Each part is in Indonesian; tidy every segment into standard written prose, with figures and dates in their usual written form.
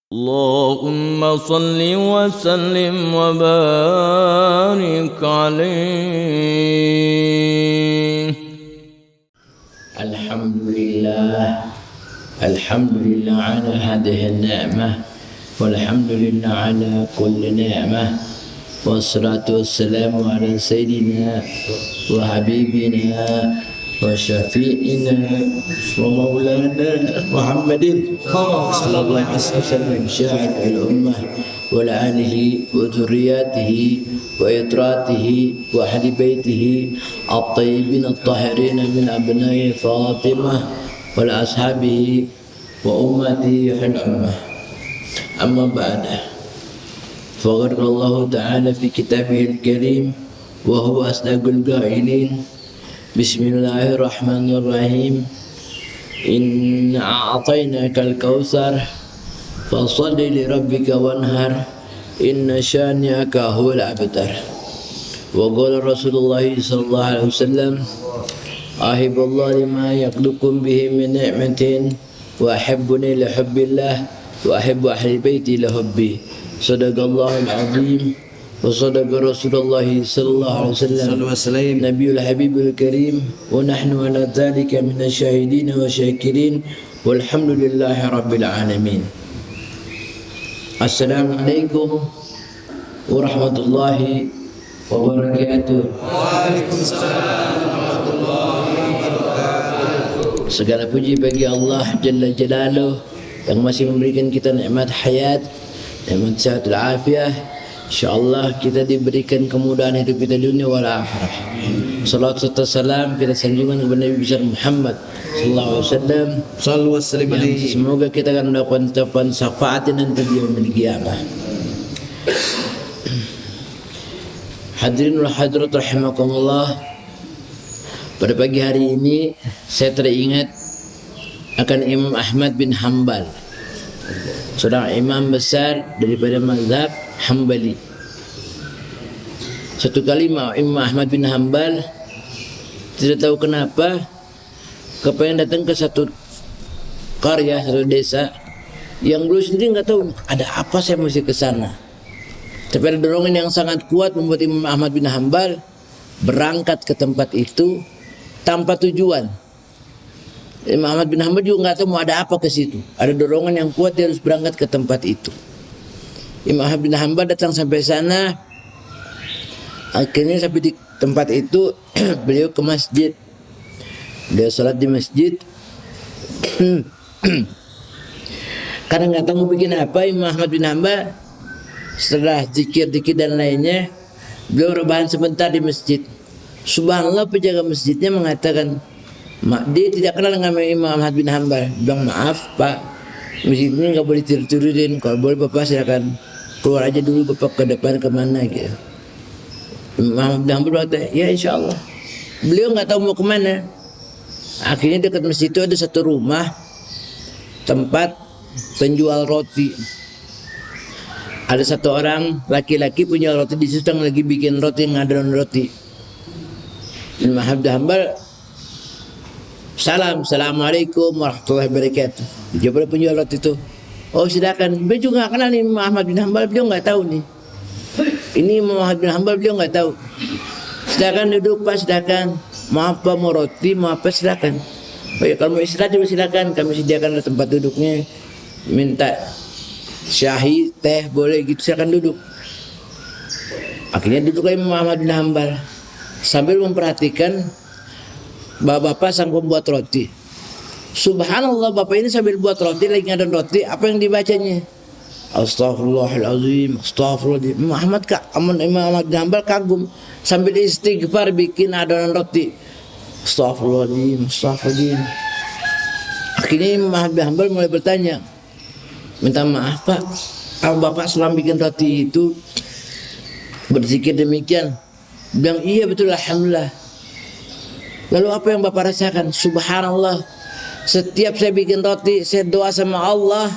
اللهم صل وسلم وبارك عليه. الحمد لله على هذه النعمة، والحمد لله على كل نعمة، والصلاة والسلام على سيدنا وحبيبنا وشفيعنا ومولانا محمد صلى الله عليه وسلم شافع الأمة وآله وذرياته وإطراته وأهل بيته الطيبين الطاهرين من أبناء فاطمة وأصحابه وأمته الأمة. أما بعد، فقال الله تعالى في كتابه الكريم وهو أصدق القائلين: بسم الله الرحمن الرحيم، إنا أعطيناك الكوثر فصل لربك وانهر إن شانئك هو الأبتر. وقال رسول الله صلى الله عليه وسلم: أحب الله لما يخلقكم به من نعمة، وأحبني لحب الله، وأحب أهل بيتي لحبي. صدق الله العظيم وصدق رسول الله صلى الله عليه وسلم نبي الحبيب الكريم، ونحن على ذلك من الشاهدين والشاكرين، والحمد لله رب العالمين. السلام عليكم ورحمة الله وبركاته. Waalaikumsalam warahmatullahi wabarakatuh. Segala puji bagi Allah Jalla Jalaluh yang masih memberikan kita nikmat hayat, nikmat sehat walafiat. InsyaAllah kita diberikan kemudahan hidup kita dunia wal akhirah. Salat serta salam kita sanjungan kepada Nabi besar Muhammad sallallahu alaihi wasallam. Sallu wassalim alaihi. Semoga kita akan mendapatkan ucapan syafaat nanti di yaumil qiyamah. Hadirin wal hadirat rahimakumullah. Pada pagi hari ini saya teringat akan Imam Ahmad bin Hanbal, seorang imam besar daripada mazhab Hambali. Satu kali Imam Ahmad bin Hanbal tidak tahu kenapa kepengen datang ke satu karya, satu desa yang beliau sendiri nggak tahu ada apa saya mesti ke sana. Tapi ada dorongan yang sangat kuat membuat Imam Ahmad bin Hanbal berangkat ke tempat itu tanpa tujuan. Imam Ahmad bin Hanbal juga nggak tahu mau ada apa ke situ. Ada dorongan yang kuat dia harus berangkat ke tempat itu. Imam Ahmad bin Hanbal datang sampai sana. Akhirnya sampai di tempat itu beliau ke masjid. Beliau salat di masjid. Karena nggak tahu mau bikin apa, Imam Ahmad bin Hanbal setelah zikir-zikir dan lainnya, beliau rebahan sebentar di masjid. Subhanallah, penjaga masjidnya mengatakan, dia tidak kenal dengan Imam Ahmad bin Hanbal. Bilang, maaf Pak, masjid ini nggak boleh tidur-tidurin. Kalau boleh Bapak silakan keluar aja dulu, Bapak ke depan kemana gitu. Imam Ahmad bin Hanbal berkata, ya insya Allah. Beliau nggak tahu mau kemana. Akhirnya dekat masjid itu ada satu rumah tempat penjual roti. Ada satu orang laki-laki punya roti di situ, sedang lagi bikin roti, ngadain roti. Imam Ahmad bin Hanbal, Assalamualaikum warahmatullahi wabarakatuh. Dia pada penjual roti itu, oh silakan. Beliau juga nggak kenal nih Imam Ahmad bin Hanbal, beliau nggak tahu nih. Ini Imam Ahmad bin Hanbal, beliau nggak tahu. Silakan duduk Pak, silakan. Mau apa, mau roti, mau apa silakan. Oh ya, kalau mau istirahat juga silakan, kami sediakan tempat duduknya. Minta syahi, teh boleh gitu, silakan duduk. Akhirnya duduklah Imam Ahmad bin Hanbal sambil memperhatikan bapak sang pembuat roti. Subhanallah, bapak ini sambil buat roti, lagi ngadain roti, apa yang dibacanya? Astaghfirullahaladzim, astaghfirullahaladzim. Imam Ahmad bin Hanbal kagum sambil istighfar bikin adonan roti. Astaghfirullahaladzim, astaghfirullahaladzim. Akhirnya Imam Ahmad bin Hanbal mulai bertanya, minta maaf Pak, kalau bapak selama bikin roti itu berzikir demikian? Bilang, iya betul, alhamdulillah. Lalu apa yang bapak rasakan? Subhanallah, setiap saya bikin roti, saya doa sama Allah,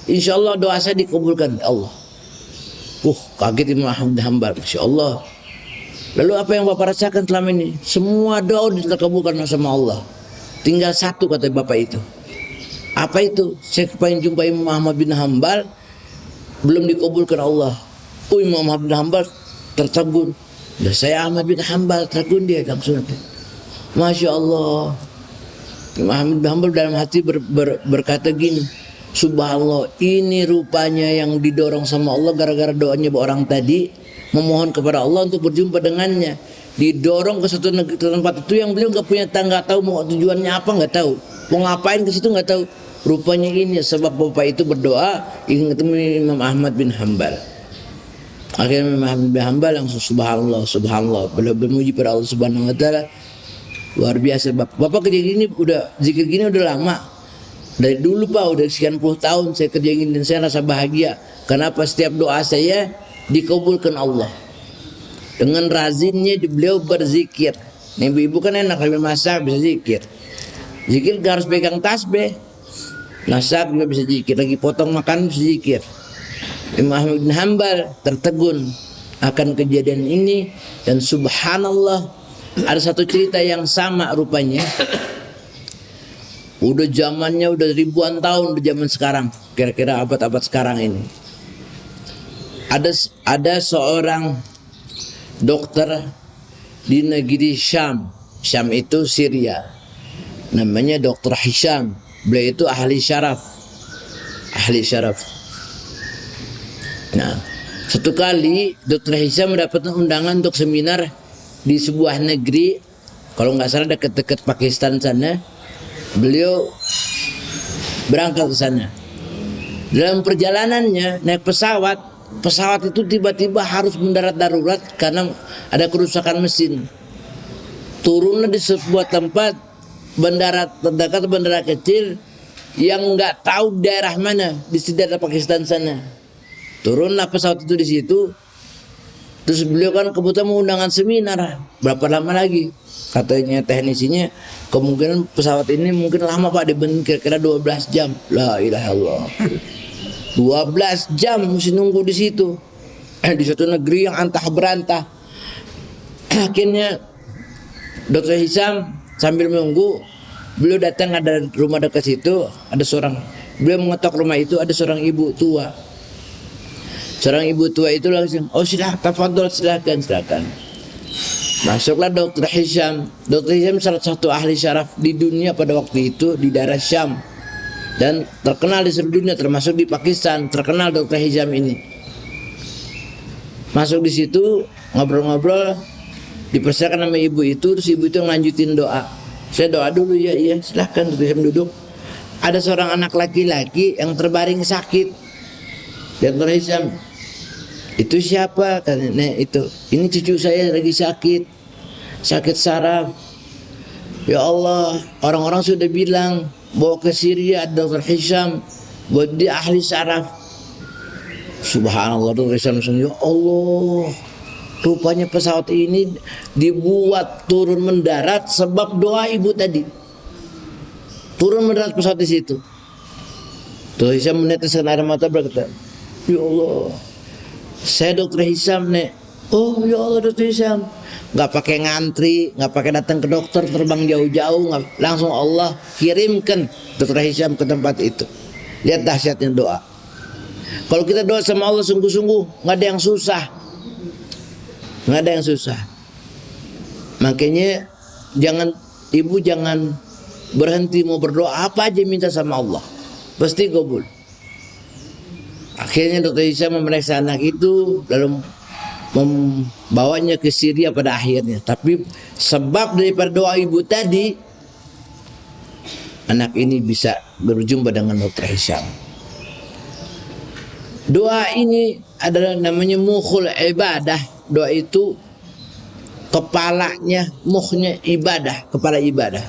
insya Allah doa saya dikabulkan Allah. Kaget Imam Ahmad bin Hanbal, Masya Allah. Lalu apa yang bapak rasakan selama ini? Semua doa dikabulkan sama Allah. Tinggal satu, kata bapak itu. Apa itu? Saya pengen jumpa Imam Ahmad bin Hanbal belum dikabulkan Allah. Imam Ahmad bin Hanbal tertegun. Ya, saya Ahmad bin Hanbal, tertegun dia langsung. Masya Allah. Imam Ahmad bin Hanbal dalam hati berkata gini, subhanallah, ini rupanya yang didorong sama Allah gara-gara doanya orang tadi memohon kepada Allah untuk berjumpa dengannya. Didorong ke satu negeri tempat itu yang beliau nggak punya nggak tahu mau tujuannya apa, nggak tahu mau ngapain ke situ, nggak tahu. Rupanya ini sebab bapak itu berdoa ingin ketemu Imam Ahmad bin Hanbal. Akhirnya Imam Ahmad bin Hanbal langsung subhanallah, subhanallah, beliau bermuji pada Allah Subhanahu wa taala. Luar biasa bapak kerja gini, udah zikir gini udah lama. Dari dulu Pak, udah sekian puluh tahun saya kerja gini dan saya rasa bahagia. Kenapa? Setiap doa saya dikabulkan Allah. Dengan rajinnya beliau berzikir. Nih ibu-ibu kan enak sambil masak bisa zikir. Zikir gak harus pegang tasbih. Masak juga bisa zikir, lagi potong makan bisa zikir. Imam Ahmad bin Hanbal tertegun akan kejadian ini dan subhanallah, ada satu cerita yang sama rupanya. Udah zamannya udah ribuan tahun, udah zaman sekarang, kira-kira abad-abad sekarang ini. Ada seorang dokter di negeri Syam. Syam itu Syria. Namanya Dr. Hisham. Beliau itu ahli syaraf. Ahli syaraf. Nah, satu kali Dr. Hisham mendapatkan undangan untuk seminar di sebuah negeri, kalau nggak salah dekat-dekat Pakistan sana. Beliau berangkat ke sana. Dalam perjalanannya naik pesawat itu tiba-tiba harus mendarat darurat karena ada kerusakan mesin. Turunlah di sebuah tempat bandara terdekat, bandara kecil yang nggak tahu daerah mana di daerah Pakistan sana. Turunlah pesawat itu di situ. Terus beliau kan kebetulan mau undangan seminar. Berapa lama lagi? Katanya teknisinya, kemungkinan pesawat ini mungkin lama Pak, dibentuk kira-kira 12 jam. La ilaha illallah. 12 jam mesti nunggu di situ. Di suatu negeri yang antah berantah. Akhirnya Dr. Hisham sambil menunggu, beliau datang, ada rumah dekat situ, ada seorang, beliau mengetok rumah itu, ada seorang ibu tua. Seorang ibu tua itu langsung, oh silakan. Masuklah Dr. Hisham. Dr. Hisham salah satu ahli syaraf di dunia pada waktu itu di daerah Syam. Dan terkenal di seluruh dunia, termasuk di Pakistan, terkenal Dr. Hisham ini. Masuk di situ, ngobrol-ngobrol, dipersilakan sama ibu itu, terus ibu itu ngelanjutin doa. Saya doa dulu, ya iya, silahkan Dr. Hisham duduk. Ada seorang anak laki-laki yang terbaring sakit. Dr. Hisham, itu siapa? Katanya, itu. Ini cucu saya lagi sakit saraf. Ya Allah, orang-orang sudah bilang bawa ke Syria Dr. Hisham, buat dia ahli saraf. Subhanallah, Dr. Hisham, ya Allah, rupanya pesawat ini dibuat turun mendarat sebab doa ibu tadi. Turun mendarat pesawat di situ. Dr. Hisham meneteskan air mata berkata, ya Allah, saya Dr. Hisham nek. Oh ya Allah Dr. Hisham, nggak pakai ngantri, nggak pakai datang ke dokter, terbang jauh-jauh, langsung Allah kirimkan Dr. Hisham ke tempat itu. Lihat dahsyatnya doa. Kalau kita doa sama Allah sungguh-sungguh, nggak ada yang susah, nggak ada yang susah. Makanya ibu jangan berhenti mau berdoa, apa aja minta sama Allah, pasti kabul. Akhirnya Dr. Hisham memeriksa anak itu lalu membawanya ke Syria pada akhirnya. Tapi sebab daripada doa ibu tadi, anak ini bisa berjumpa dengan Dr. Hisham. Doa ini adalah namanya mukhul ibadah. Doa itu kepalanya, mukhnya ibadah, kepala ibadah.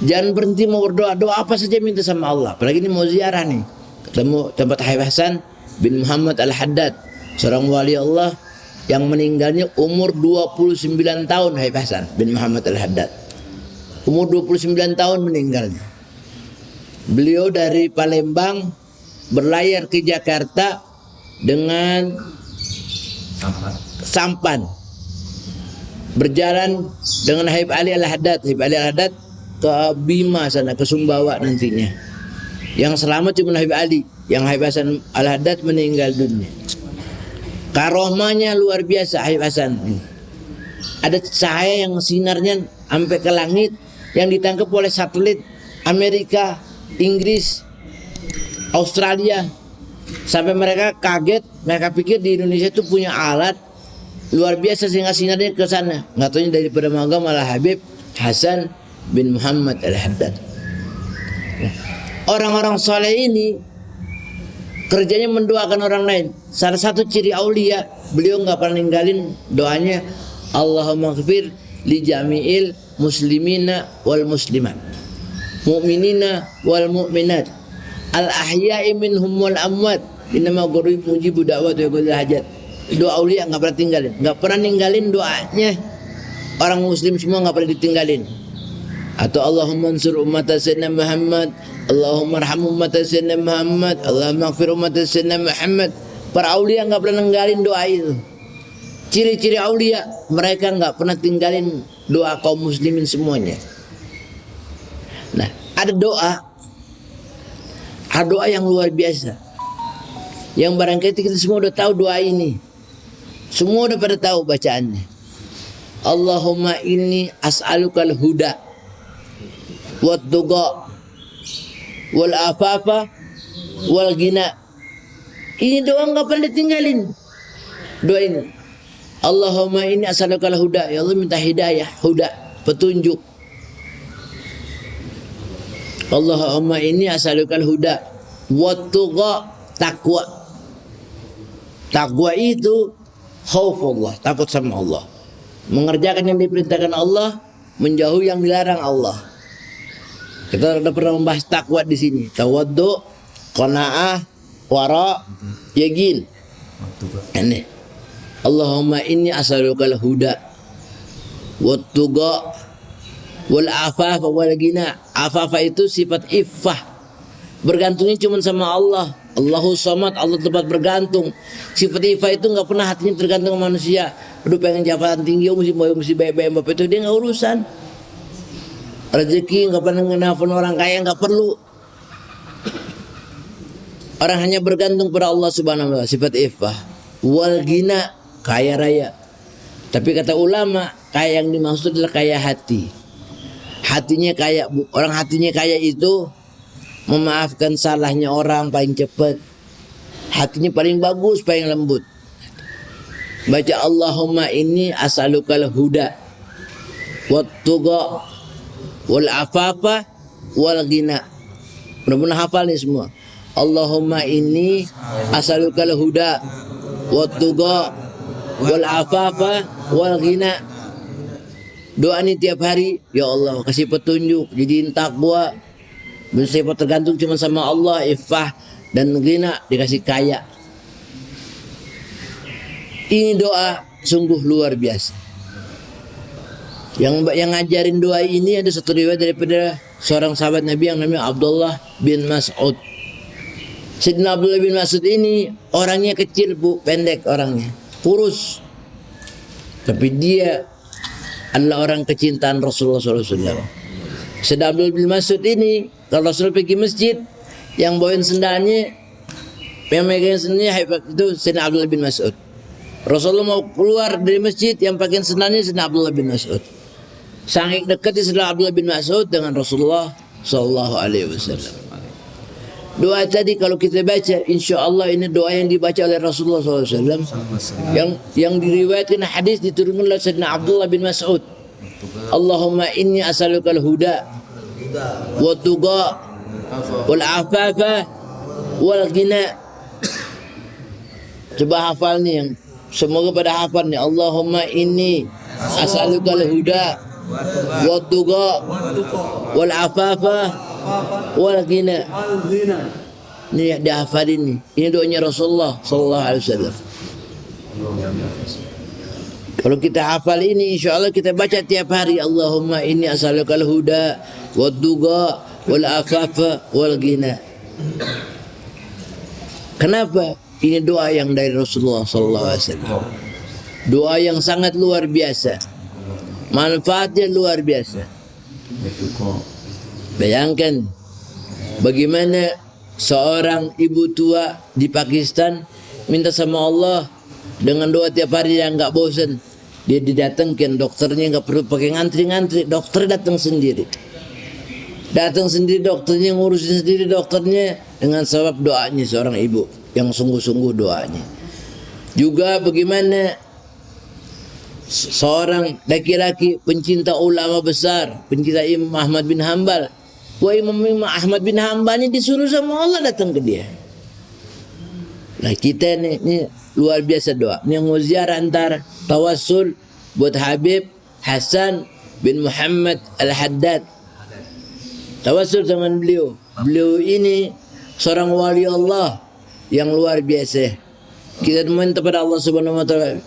Jangan berhenti mau berdoa, doa apa saja minta sama Allah. Apalagi ini mau ziarah nih, ketemu tempat Habib Hasan bin Muhammad Al-Haddad, seorang wali Allah yang meninggalnya umur 29 tahun. Habib Hasan bin Muhammad Al-Haddad umur 29 tahun meninggalnya. Beliau dari Palembang berlayar ke Jakarta dengan sampan, berjalan dengan Habib Ali Al-Haddad. Habib Ali Al-Haddad ke Bima sana, ke Sumbawa nantinya. Yang selamat cuma Habib Ali. yang Habib Hasan Al-Haddad meninggal dunia. Karomahnya luar biasa Habib Hasan. Ada cahaya yang sinarnya sampai ke langit yang ditangkap oleh satelit Amerika, Inggris, Australia. Sampai mereka kaget, mereka pikir di Indonesia itu punya alat luar biasa sehingga sinarnya ke sana. Nggak taunya daripada Magam malah Habib Hasan bin Muhammad Al-Haddad. Orang-orang soleh ini kerjanya mendoakan orang lain. Salah satu ciri aulia, beliau nggak pernah ninggalin doanya, Allahumma ghfir li jami'il muslimina wal muslimat, mu'minina wal mu'minat, al ahya'i minhum wal amwat, innama qarib mujibu da'wat wa qadil hajat. Doa aulia nggak pernah tinggalin, nggak pernah ninggalin doanya. Orang muslim semua nggak pernah ditinggalin. Atau Allahumma ansur umat sayyidina Muhammad, Allahumma arham umat sayyidina Muhammad, Allahumma ighfir umat sayyidina Muhammad. Para aulia nggak pernah ninggalin doa itu. Ciri-ciri aulia, mereka nggak pernah tinggalin doa kaum muslimin semuanya. Nah, ada doa yang luar biasa, yang barangkali kita semua udah tahu doa ini, semua udah pada tahu bacaannya. Allahumma inni as'alukal huda wat tuqa wal afafa wal ghina. Ini doa nggak pernah ditinggalin. Doa ini, Allahumma inni as'alukal huda, ya Allah minta hidayah, huda, petunjuk. Allahumma inni as'alukal huda wat tuqa, takwa. Takwa itu khaufullah, takut sama Allah, mengerjakan yang diperintahkan Allah, menjauhi yang dilarang Allah. Kita sudah pernah membahas takwa di sini. Tawaddu, qanaah, wara, yakin. Ini. Allahumma inni as'alukal huda wat tuqa wal afafa wal ghina. Afafa itu sifat iffah. Bergantungnya cuma sama Allah. Allahu samad, Allah tempat bergantung. Sifat iffah itu nggak pernah hatinya tergantung sama manusia. Aduh pengen jabatan tinggi, mesti baik-baik bapak itu dia nggak urusan. Rezeki nggak pernah ngenafon orang kaya, nggak perlu. Orang hanya bergantung pada Allah Subhanahu wa taala, sifat iffah. Wal ghina, kaya raya. Tapi kata ulama, kaya yang dimaksud adalah kaya hati. Hatinya kaya, orang hatinya kaya itu memaafkan salahnya orang paling cepat. Hatinya paling bagus, paling lembut. Baca Allahumma inni as'alukal huda wat tuqa wal afafa wal ghina. Mudah-mudahan hafal nih semua. Allahumma inni as'alukal huda wat tuqa wal afafa wal ghina. Doa ini tiap hari, ya Allah kasih petunjuk, jadiin takwa, bersifat tergantung cuma sama Allah, iffah dan ghina, dikasih kaya. Ini doa sungguh luar biasa. Yang ngajarin doa ini ada satu riwayat daripada seorang sahabat Nabi yang namanya Abdullah bin Mas'ud. Sayyidina Abdullah bin Mas'ud ini orangnya kecil, Bu, pendek orangnya, kurus. Tapi dia adalah orang kecintaan Rasulullah SAW. Sayyidina Abdullah bin Mas'ud ini kalau Rasul pergi masjid, yang bawain sendalnya, yang megang sendalnya itu Sayyidina Abdullah bin Mas'ud. Rasulullah mau keluar dari masjid, yang pakai sendalnya Sayyidina Abdullah bin Mas'ud. Saking dekatnya Sayyidina Abdullah bin Mas'ud dengan Rasulullah Sallallahu Alaihi Wasallam. Doa tadi kalau kita baca, insya Allah ini doa yang dibaca oleh Rasulullah SAW, yang diriwayatkan hadis diturunkan oleh Sayyidina Abdullah bin Mas'ud. Allahumma inni as'alukal huda wa tuqa wal afafa wal ghina. Coba hafal nih, yang semoga pada hafal nih. Allahumma inni as'alukal huda wa tuqa wal afafa wal ghina. Ini dihafalin nih. Ini doanya Rasulullah sallallahu alaihi wasallam. Kalau kita hafal ini, insya Allah kita baca tiap hari. Allahumma inni as'alukal huda wa tuqa wal afafa wal ghina. Kenapa? Ini doa yang dari Rasulullah sallallahu alaihi wasallam. Doa yang sangat luar biasa. Manfaatnya luar biasa. Bayangkan bagaimana seorang ibu tua di Pakistan minta sama Allah dengan doa tiap hari yang nggak bosan. Dia didatangkan dokternya, nggak perlu pakai ngantri-ngantri, dokter datang sendiri. Datang sendiri dokternya, ngurusin sendiri dokternya dengan sebab doanya seorang ibu yang sungguh-sungguh doanya. Juga bagaimana seorang laki-laki pencinta ulama besar, pencinta Imam Ahmad bin Hanbal. Wah, Imam Ahmad bin Hanbal ini disuruh sama Allah datang ke dia. Nah kita ini luar biasa doa. Ini yang mau ziarah antar tawassul buat Habib Hasan bin Muhammad Al-Haddad. Tawassul dengan beliau. Beliau ini seorang wali Allah yang luar biasa. Kita minta pada Allah Subhanahu wa taala,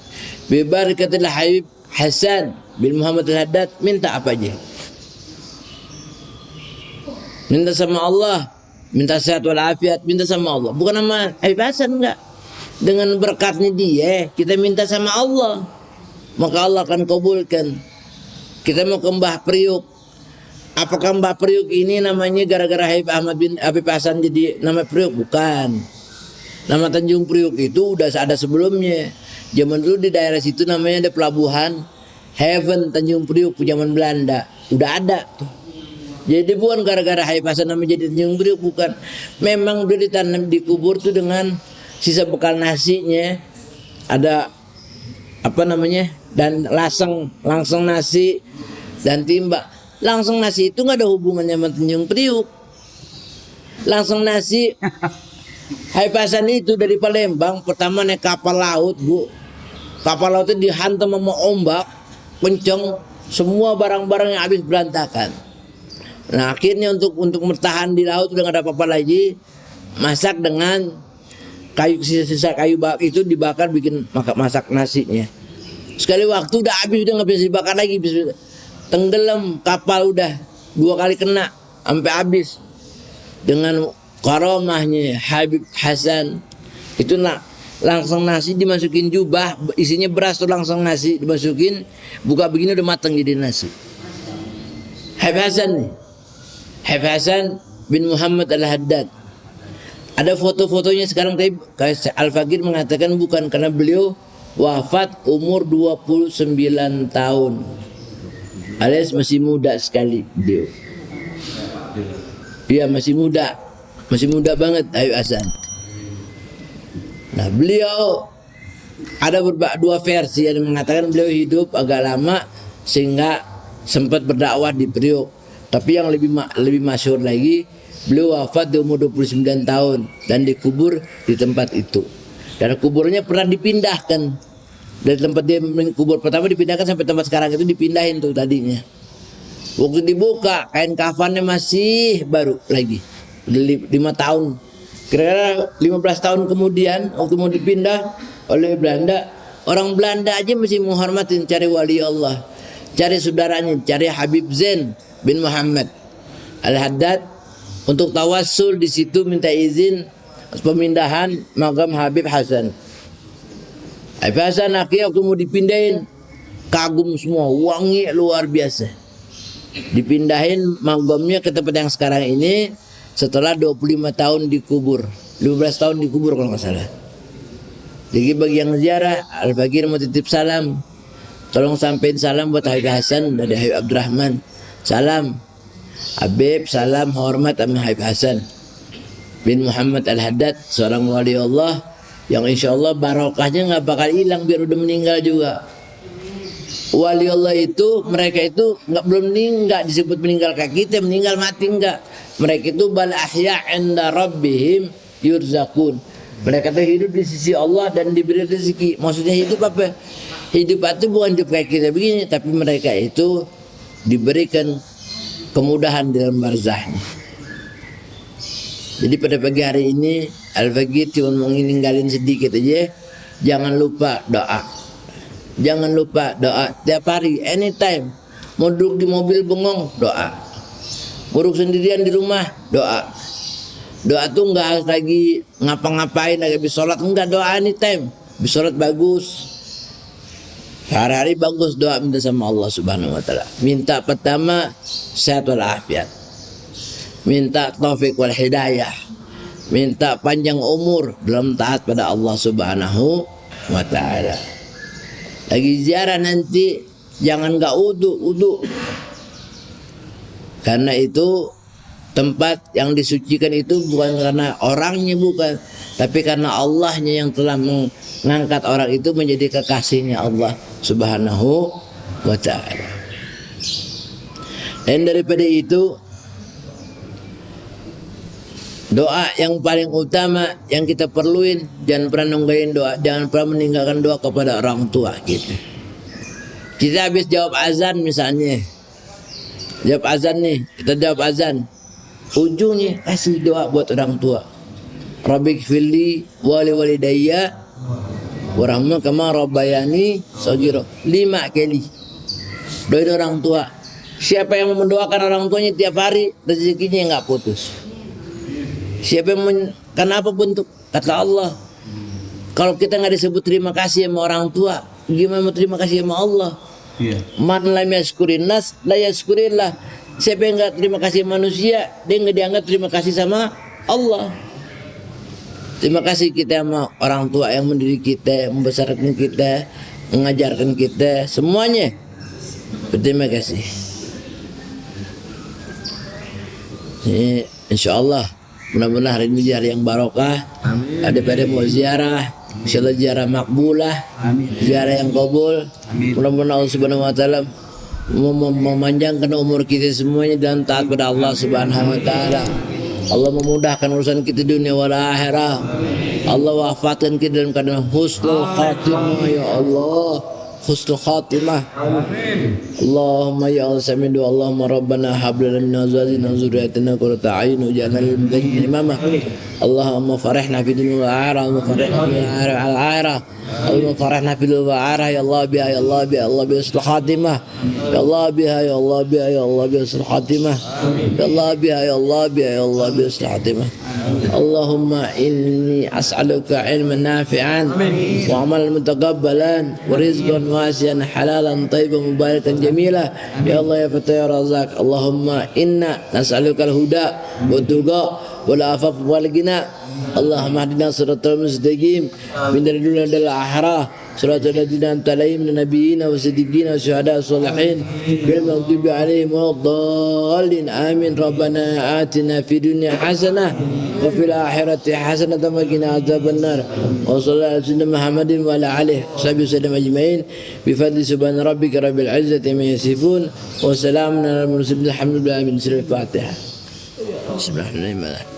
bi barakatil Habib Hasan bin Muhammad Al-Haddad, minta apa aja. Minta sama Allah, minta sehat walafiat, minta sama Allah. Bukan sama Habib Hasan, enggak. Dengan berkatnya dia, kita minta sama Allah, maka Allah akan kabulkan. Kita mau ke Mbah Priuk. Apakah Mbah Priuk ini namanya gara-gara Habib Hasan jadi nama Priuk? Bukan. Nama Tanjung Priuk itu udah ada sebelumnya. Zaman dulu di daerah situ namanya ada pelabuhan Haven Tanjung Priuk zaman Belanda. Udah ada tuh. Jadi bukan gara-gara Habib Hasan namanya jadi Tanjung Priuk, bukan. Memang beliau ditanam dikubur tuh dengan sisa bekal nasinya. Ada apa namanya? Dan langsung nasi dan timba. Langsung nasi itu nggak ada hubungannya sama Tanjung Priuk. Langsung nasi Habib Hasan itu dari Palembang pertama naik kapal laut, Bu. Kapal laut itu dihantam sama ombak kenceng, semua barang-barang yang habis berantakan. Nah akhirnya untuk bertahan di laut udah nggak ada apa-apa lagi, masak dengan kayu, sisa-sisa kayu itu dibakar bikin masak nasinya. Sekali waktu udah habis, udah nggak bisa dibakar lagi, bisa tenggelam kapal, udah 2 kali kena sampai habis. Dengan karamahnya Habib Hasan itu langsung nasi dimasukin jubah, isinya beras tuh, langsung nasi dimasukin, buka begini udah matang jadi nasi. Habib Hasan nih, Habib Hasan bin Muhammad Al-Haddad. Ada foto-fotonya sekarang, tapi Al-Fakir mengatakan bukan, karena beliau wafat umur 29 tahun. Alias masih muda sekali beliau. Dia masih muda banget Habib Hasan. Nah beliau ada dua versi, yang mengatakan beliau hidup agak lama sehingga sempat berdakwah di Priok. Tapi yang lebih masyhur lagi, beliau wafat di umur 29 tahun dan dikubur di tempat itu. Dan kuburnya pernah dipindahkan. Dari tempat dia kubur pertama dipindahkan sampai tempat sekarang itu dipindahin tuh tadinya. Waktu dibuka kain kafannya masih baru lagi, 5 tahun. Kira-kira 15 tahun kemudian waktu mau dipindah oleh Belanda, orang Belanda aja masih menghormatin, cari wali Allah, cari saudaranya, cari Habib Zain bin Muhammad Al-Haddad untuk tawassul di situ, minta izin pemindahan makam Habib Hasan. Habib Hasan akhirnya waktu mau dipindahin kagum semua, wangi luar biasa. Dipindahin makamnya ke tempat yang sekarang ini setelah 25 tahun dikubur, 15 tahun dikubur kalau nggak salah. Jadi bagi yang ziarah, Al-Fakir mau titip salam, tolong sampein salam buat Habib Hasan dari Habib Abdurrahman. Salam Habib, salam hormat sama Habib Hasan bin Muhammad Al-Haddad, seorang wali Allah yang insya Allah barokahnya nggak bakal hilang biar udah meninggal juga. Wali Allah itu, mereka itu belum meninggal disebut meninggal kayak kita meninggal mati, enggak. Mereka itu bal ahya 'inda rabbihim yurzakun. Mereka itu hidup di sisi Allah dan diberi rezeki. Maksudnya hidup apa? Hidup itu bukan hidup kayak kita begini, tapi mereka itu diberikan kemudahan dalam barzahnya. Jadi pada pagi hari ini Al-Fakir cuma mau ninggalin sedikit aja. Jangan lupa doa. Jangan lupa doa tiap hari, anytime. Mau duduk di mobil bengong, doa. Buruk sendirian di rumah, doa. Doa tuh nggak harus lagi ngapa-ngapain, lagi habis sholat, enggak, doa anytime. Habis sholat bagus. Hari-hari bagus doa, minta sama Allah Subhanahu wa taala. Minta pertama sehat wal afiat. Minta taufik wal hidayah. minta panjang umur dalam taat pada Allah Subhanahu wa ta'ala. Lagi ziarah nanti jangan nggak wudu. Karena itu tempat yang disucikan itu bukan karena orangnya, bukan, tapi karena Allahnya yang telah mengangkat orang itu menjadi kekasihnya Allah Subhanahu wa ta'ala. Dan daripada itu, doa yang paling utama yang kita perluin, jangan pernah nungguin doa, jangan pernah meninggalkan doa kepada orang tua kita. Kita habis jawab azan misalnya, jawab azan nih, kita jawab azan, ujungnya kasih doa buat orang tua. Rabbighfirli wa liwalidayya warhamhuma kama rabbayani shaghira. 5 kali doain orang tua. Siapa yang mendoakan orang tuanya tiap hari, rezekinya enggak putus. Siapa yang kenapa bentuk, kata Allah, kalau kita nggak disebut terima kasih sama orang tua, gimana mau terima kasih sama Allah? Man lam yashkurin nas la yashkurillah. Siapa yang nggak terima kasih manusia, dia nggak dianggap terima kasih sama Allah. Terima kasih kita sama orang tua yang mendidik kita, membesarkan kita, mengajarkan kita, semuanya berterima kasih. Ini insyaallah mudah-mudahan hari ini hari yang barokah. Ada pada mau ziarah, insyaallah ziarah makbulah, ziarah yang kabul. Mudah-mudahan Allah Subhanahu wa taala memanjangkan umur kita semuanya dalam taat pada Allah Subhanahu wa taala. Allah memudahkan urusan kita dunia wal akhirah. Allah wafatkan kita dalam keadaan husnul khatimah ya Allah. Husnul khatimah. Allahumma ya Allah sami doa. Allahumma rabbana hab lana min azwajina wa dhurriyyatina qurrata a'yun waj'alna lil muttaqina imama. Allahumma farihna fid dunya wal akhirah wa farihna fil akhirah. Allahumma farihna fid dunya wal akhirah ya Allah biha ya Allah biha Allah bi husnul khatimah. Ya Allah biha ya Allah biha ya Allah bi husnul khatimah. Ya Allah biha ya Allah biha ya Allah bi husnul khatimah. Allahumma inni as'aluka ilman nafi'an wa amalan mutaqabbalan wa rizqan wasi'an halalan tayyiban mubarakan jamila. Ya Allah ya Fatah ya Razak. Allahumma inna nas'aluka al-huda wa tuqa wal afaf wal ghina. Allahumma hdina siratal mustaqim min dunya dal akhirah. Siratal ladzina an'amta 'alaihim minan nabiyyin wa siddiqin wa syuhada'i shalihin bil maghdubi 'alaihim waladdallin. Amin. Rabbana atina fid dunya hasanah wa fil akhirati hasanah wa qina adzabannar. Wa sallallahu ala Muhammadin wa ala alihi wasallam ajmain bi fadli subhana rabbika rabbil izzati amma yasifun wa salamun alal mursalin alhamdulillahi min sirril Fatihah. Bismillahirrahmanirrahim.